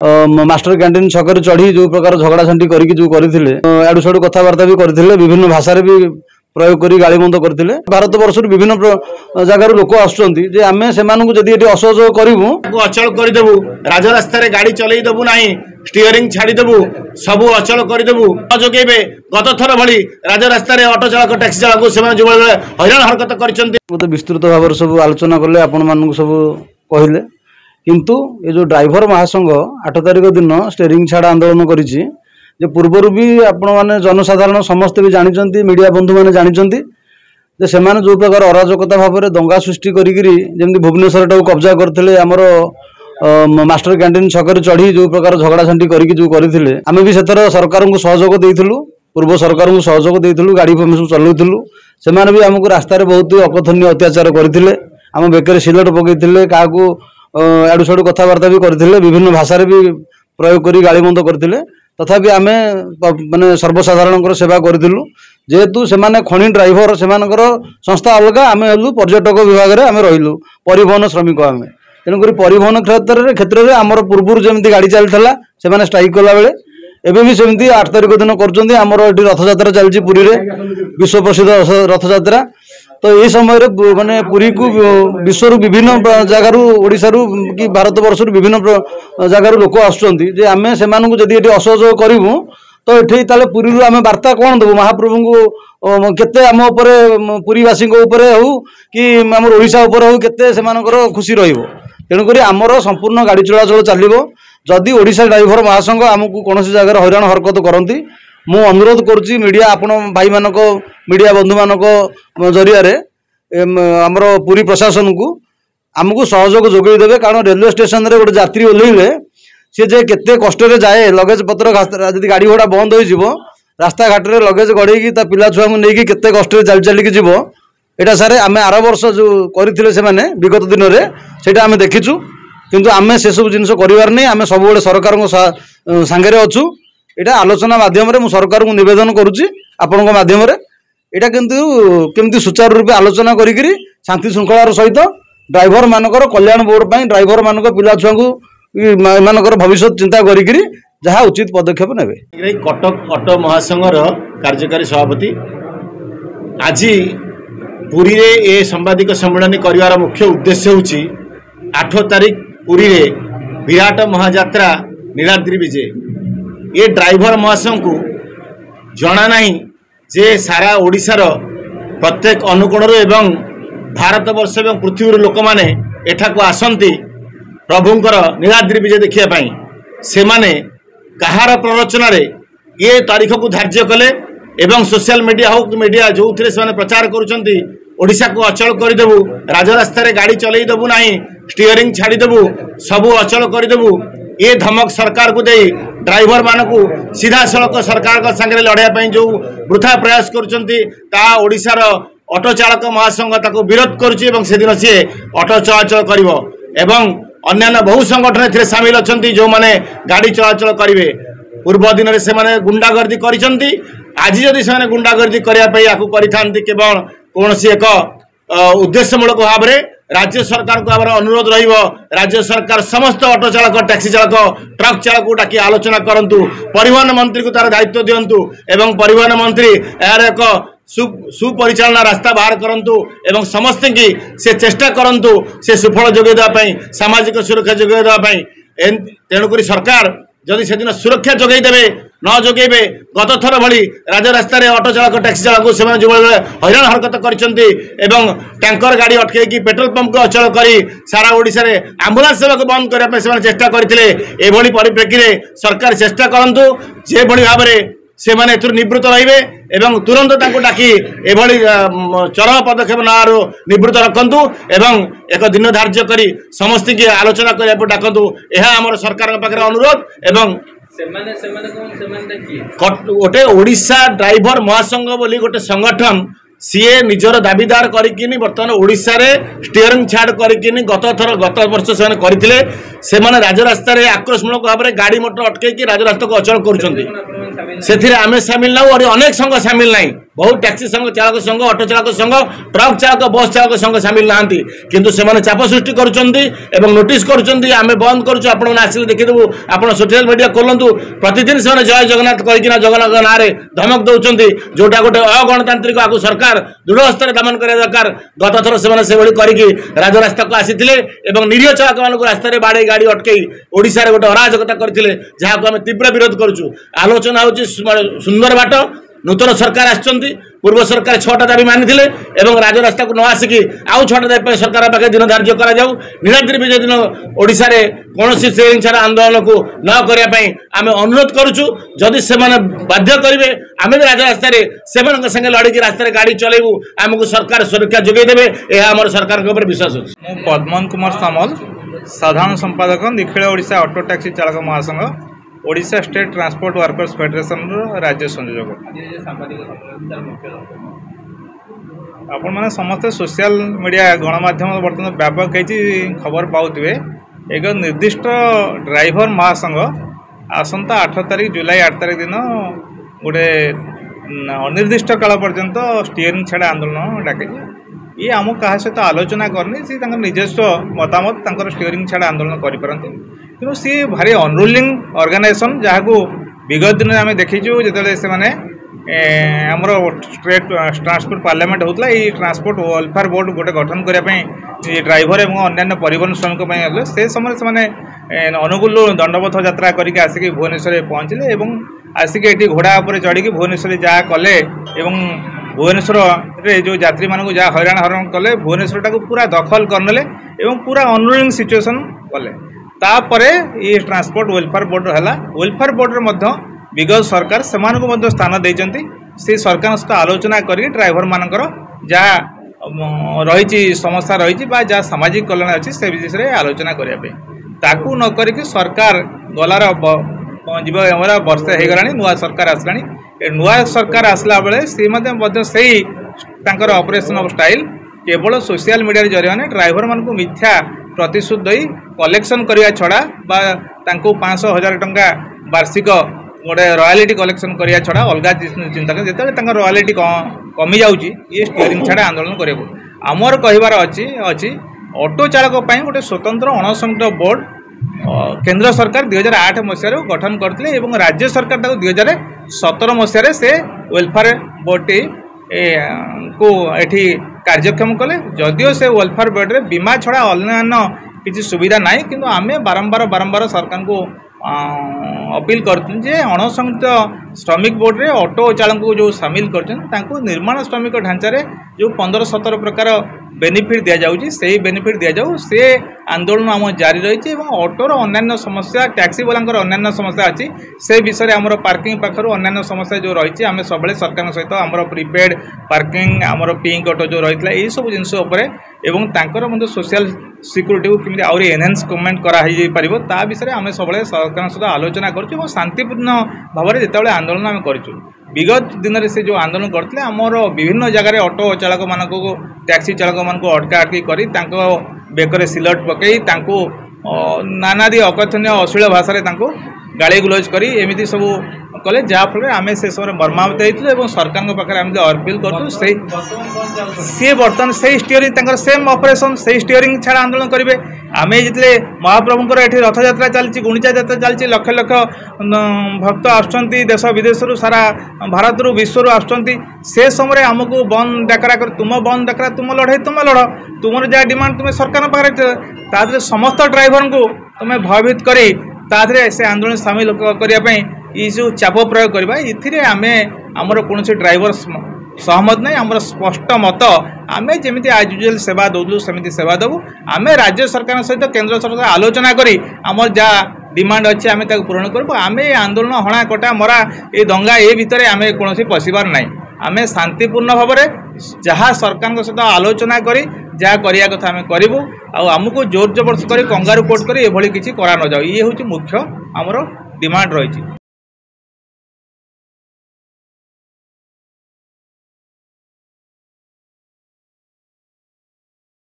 Master canteen छक चढ़ी जो प्रकार झगड़ा झांटी करते आड़ू साड़ू कथबार्ता भी करते विभिन्न भाषा भी प्रयोग कर गाड़ीबंद करते भारत वर्ष विभिन्न जगार लोक आसमें से असहयोग करूँ अचल करदेबू राजरास्त गाड़ी चलई देबू ना स्टीयरिंग छाड़देबू सबू अचल करदेबू जोगे गत थर भली राजरास्त अटो चालक टैक्सी चालक से जो हैरान हरकत कर विस्तृत भाव सब आलोचना कले आपण मान सब कहले किंतु ये जो ड्राइवर महासंघ 8 तारिख दिन स्टीयरिंग छाड़ आंदोलन करिछि जे पूर्वर भी आपण माने जनसाधारण समस्त भी जानिचंती मीडिया बंधु माने जानिचंती जे सेमाने जो प्रकार अराजकता भाव में दंगा सृष्टि करिगिरी जेमति भुवनेश्वर टाको कब्जा करथिले हमर मास्टर कैंटीन छक चढ़ी जो प्रकार झगड़ा झांटी करथिले आमे भी सेतर सरकार को सहयोग देइथिलु पूर्व सरकार को सहयोग देइथिलु गाड़ी सब चलौथिलु सेमाने भी हमको रास्ता रे बहुत अकथनीय अत्याचार करथिले आम बेकर सिलट पकईथिले काहाकू आड़ू साड़ू कथबार्ता भी करते विभिन्न भाषा भी प्रयोग कर गाड़ीबंद करते तथापि आम माने सर्वसाधारण सेवा करूँ जेहेतु से खणी ड्राइवर से संस्था अलग आम हलु पर्यटक विभाग में आम रही परिवहन श्रमिक आम तेणुक परिवहन क्षेत्र में आमर पूर्व जमी गाड़ी चलता से स्ट्राइक कला बेले एबे भी सेमती 8 तारिख दिन करमर ये रथयात्रा चलती पुरी में विश्व प्रसिद्ध रथयात्रा तो ये समय माने पुरी को विश्व विभिन्न जगार ओडिशा कि भारत वर्ष विभिन्न जगार लोक आमें से असहयोग करूँ तो ये पुरी आम वार्ता कौन देवु महाप्रभु को केते आम पुरीवासी हो कि आम ओडिशा हो केते खुशी रहिबो तेणुक आमर संपूर्ण गाड़ी चलाचल चलो जदि ओडिशा ड्राइवर महासंघ आमको कौन जगह हैरान हरकत करती मु अनुरोध करुच्ची मीडिया आपण भाई मानक मीडिया बंधु मानक जरिया आमर पुरी प्रशासन को आमको सहयोग जोगई देवे कारण रेलवे स्टेशन रे गोटे यात्री ओह्लैले सी जे केते कष्ट जाए लगेज पत्र जदि गाड़ी घोड़ा बंद हो रास्ता घाट रे लगेज गड़ेकी पिला छुआ को लेकिन केते कष्ट चल चलिकी जीव एटा सारे आम आर वर्ष जो करथिले से माने विगत दिन रे सेटा आम देखिचु किंतु आम से सब जिनस करिवार नहीं आम सब सरकार सांगे अच्छु एटा आलोचना माध्यम रे मु सरकार को निवेदन करुच्ची आपण माध्यम रे एटा किंतु केमती सुचारू रूपे आलोचना करी शांति श्रृंखलार सहित ड्राइवर मानकर कल्याण बोर्ड पर ड्राइवर मानक पिला छुआ को भविष्य चिंता करी जहाँ उचित पदक्षेप नेबे। कटक ऑटो महासंघर कार्यकारी सभापति आज पुरी रे ए सांबादिक सम्मेलन करिवार मुख्य उद्देश्य होची 8 तारिख पुरी रे विराट महायात्रा नीलाद्री विजय ये ड्राइवर महासंघ को जना नहीं जे सारा ओडिशार प्रत्येक अनुकोण एवं भारत वर्ष एवं पृथ्वी लोक माने एठा को आसंती प्रभुंकर नीलाद्री विजय देखिया पाई से माने कहार प्ररोचना रे ये तारीख को धार्य कले एवं सोशल मीडिया हो कि मीडिया जो थे से प्रचार करुँच ओडिशा को अचल करदेबू राजरास्त गाड़ी चलई देबू ना स्टीयरिंग छाड़देबू सबू अचल करदेबू ये धमक सरकार को दे ड्राइवर मान को सीधा सड़क सरकार संगे लड़ाई जो वृथा प्रयास करुँचार ऑटो चालक महासंघ ताको विरोध करुँच से दिन सी ऑटो चलाचल कर अन्य बहु संगठन थे सामिल अच्छा जो मैंने गाड़ी चलाचल करेंगे पूर्व दिन से गुंडागर्दी कर आज जदि से गुंडागर्दी करने केवल कौन सी एक उद्देश्यमूलक भाव में राज्य सरकार को आम अनुरोध राज्य सरकार समस्त ऑटो चालक टैक्सी चालक ट्रक चालक को डाकी आलोचना करंतु परिवहन मंत्री को तार दायित्व दिंतु एवं परिवहन मंत्री यार एक सुपरिचालना रास्ता बाहर करंतु एवं समस्त की से चेष्टा करंतु से सुफल जोगेदेवाई सामाजिक सुरक्षा जोगेदेवाई तेणुक सरकार जदि से दिन सुरक्षा जोगेदेवे न जोगेबे गत थर भली राजरास्त ऑटो चालक टैक्सी चालक से जो हैरान हरकत कर गाड़ी अटकई पेट्रोल पंप को अचल कर सारा ओडिशा रे आंबुलांस सेवा को बंद करने से चेष्टा करते एभली परिप्रेक्षी में सरकार चेष्टा करंतु जे भली भाव में से माने निवृत्त रहिबे तुरंत डाकी एभली चरम पदक्षेप नारू निवृत्त रखंतु एवं एक दिन धार्य करी समस्त की आलोचना करने डाकतु यह आम सरकार पाखे अनुरोध एवं गोटे ओडिशा ड्राइवर महासंघ बोली गोटे संगठन सीए निजर दाबीदार करिकिनी बर्तमान ओडिशा रे स्टीयरिंग छाड़ करिकिनी गत वर्ष से राजरास्त आक्रोशमूलक भाव में गाड़ी मोटर अटकई राजरास्त को अचल कर से आमे सामिल ना और अनेक संघ सामिल ना बहुत टैक्सी संघ चालक संघ ऑटो चालक संघ ट्रक चालक बस चालक संघ सामिल ना किंतु से चाप सृष्टि कर नोटिस करें बंद करूँ आपने देखीदेवु आप सोशल मीडिया खोलु प्रतिदिन से जय जगन्नाथ कहीकिना जगन्नाथ ना धमक दौरान जोटा गोटे अगणतांत्रिक आपको सरकार दृढ़ हस्तर दमन करने दरकार गत थर से करके राजरास्ता को आसी निरीह चालक मान रास्तार बाड़े गाड़ी अटकई ओडिशा गोटे अराजकता करते जहाँ को आम तीव्र विरोध करुचु आलोचना हूँ सुंदर बाट नूतन सरकार आसचंती पूर्व सरकार 6टा दाबी मानी राजरास्ता को न आसिकी आउ 6टा दाबी सरकार पाखे दिन धार्य करा जाऊ नीलाद्री विजय दिन ओडिशा रे कौनसी ट्रेनिंग छाड़ा आंदोलन को न करने आम अनुरोध करुचु जदि से बाध्य करेंगे आम भी राजरास्ता संगे लड़की रास्तार गाड़ी चलेबू आमको सरकार सुरक्षा जोगेदेवे यह आम सरकार विश्वास अच्छे। पद्मन कुमार सामल साधारण संपादक निखिल ओडिशा ऑटो टैक्सी चालक महासंघ Odisha state transport workers federation राज्य संयोजक आपण मैंने समस्त सोशल मीडिया गणमाध्यम बर्तमान व्यापक खबर पाउथिबे एक निर्दिष्ट ड्राइवर महासंघ आसंता 8 तारिख जुलाई 8 तारिख दिन गोटे अनिर्दिष्ट काल पर्यंत स्टीयरिंग छाड़ा आंदोलन डाके ये आम क्या सहित आलोचना करनी सी निजस्व मतामत स्टीयरिंग छाड़ा आंदोलन करें कि सी भारी अनरूलिंग ऑर्गेनाइजेशन जहाँ को विगत दिन आम देखीचु जो से आमर स्टेट ट्रांसपोर्ट पार्लियामेंट होता है ट्रांसपोर्ट वेलफेयर बोर्ड गोटे गठन करने ड्राइवर और अन्य परिवहन श्रमिक से समय से अनुकूल दंडपथ यात्रा करके आसिक भुवनेश्वर पहुँचले आसिक ये घोड़ा उपर चढ़ी भुवनेश्वर जहाँ कले भुवनेश्वर रे जो यात्री मानक जहाँ हैरान हरण कले भुवनेश्वर टाक पूरा दखल करने पूरा अनरूलिंग सिचुएसन कले तापरे ये ट्रांसपोर्ट वेलफेयर बोर्ड है वेलफेयर बोर्ड विगत सरकार से स्थान देती से सरकार सहित आलोचना कर ड्राइवर मानकर जहाँ रही समस्या रही जहाँ सामाजिक कल्याण अच्छी से विषय में आलोचना करने ताकू न करके सरकार गलार वर्षे हो गला नुआ सरकार आसला नुआ सरकार आसला बेले से ऑपरेशन ऑफ स्टाइल केवल सोशल मीडिया जरिए ड्राइवर मान मिथ्या प्रतिश्रुति दई कलेक्शन करने छड़ा 500,000 टंका वार्षिक गोटे रॉयल्टी कलेक्शन करने छड़ा अलग चिंता कर जो रॉयल्टी कमी जाऊँगी ये स्टीयरिंग छाड़ा आंदोलन करें आमर कहबार अच्छी ऑटो चालक गोटे स्वतंत्र अणसंगठित बोर्ड केंद्र सरकार 2008 मसीह गठन करते राज्य सरकार 2017 मसीह से वेलफेयर बोर्ड को एठी कार्यक्षम कले जदियो से वेलफेयर बोर्ड रे बीमा छड़ा अन्य किसी सुविधा ना कि आम बारंबार सरकार को अपील करते अणसंगठित श्रमिक बोर्ड रे ऑटो चालक को जो सामिल कर निर्माण श्रमिक ढांचारे जो 15-17 प्रकार बेनिफिट दि जाऊँगी से बेनिफिट दि जाऊ से आंदोलन आम जारी रही ऑटोर अन्य समस्या टैक्सी वाला अन्य समस्या अच्छी से विषय आम पार्किंग पाखर अन्य समस्या जो रही आम सब सरकार सहित आम प्रीपेड पार्किंग आम पिंक ऑटो जो रही है सब जिनस मतलब सोशल सिक्यूरीटी को केमी आहरी एनहांस कमेंट कर ता विषय आम सब सरकार सहित आलोचना करूँ शांतिपूर्ण भाव में जिते आंदोलन आम करूँ विगत दिन में से जो आंदोलन करते आमर विभिन्न जगह ऑटो चालक मान टैक्सी चालक मान अटका अटकी कर बेकर सिलट पकई नानादी अकथनीय अश्लील भाषा गाड़ी गुलज कर एमती सब कले जहाँफल आम से समय मर्माहत होती सरकार पाखे आम अपील करूँ सी बर्तमान से स्टीयरिंग सेम ऑपरेशन से स्टीयरिंग छाड़ा आंदोलन करेंगे आम जितने महाप्रभुंर ये रथ यात्रा चलती गुंडीचा यात्रा चलती लक्ष लक्ष भक्त आसुँच देश विदेश सारा भारत रु विश्व आसुँच से समय आमको बंद डाकरा कर तुम बंद डाकरा तुम लड़ाई तुम लड़ तुम जहाँ डिमांड तुम सरकार पाखे समस्त ड्राइवर को तुम भयभीत कर से आंदोलन सामिल करने ये जो चाप प्रयोग करवा ये आम आमर कौन ड्राइवर सहमत नहीं आमर स्पष्ट मत आम जमी आज यूजुअल सेवा दौलू सेमती सेवा देवु आम राज्य सरकार सहित केंद्र सरकार आलोचना करी आमर जहाँ डिमांड अच्छी आम पूरण करूँ आम आंदोलन हणा कटा मरा ये दंगा ये भितर आम कौन पशिबार ना आम शांतिपूर्ण भाव में जहाँ सरकार सहित आलोचना करी जहाँ करिया कथा आम करूँ आमको जोर जबरदस्त कर कंगारू कोर्ट कर ये किसी करा न जाऊ ये हूँ मुख्य आमर डिमांड रही।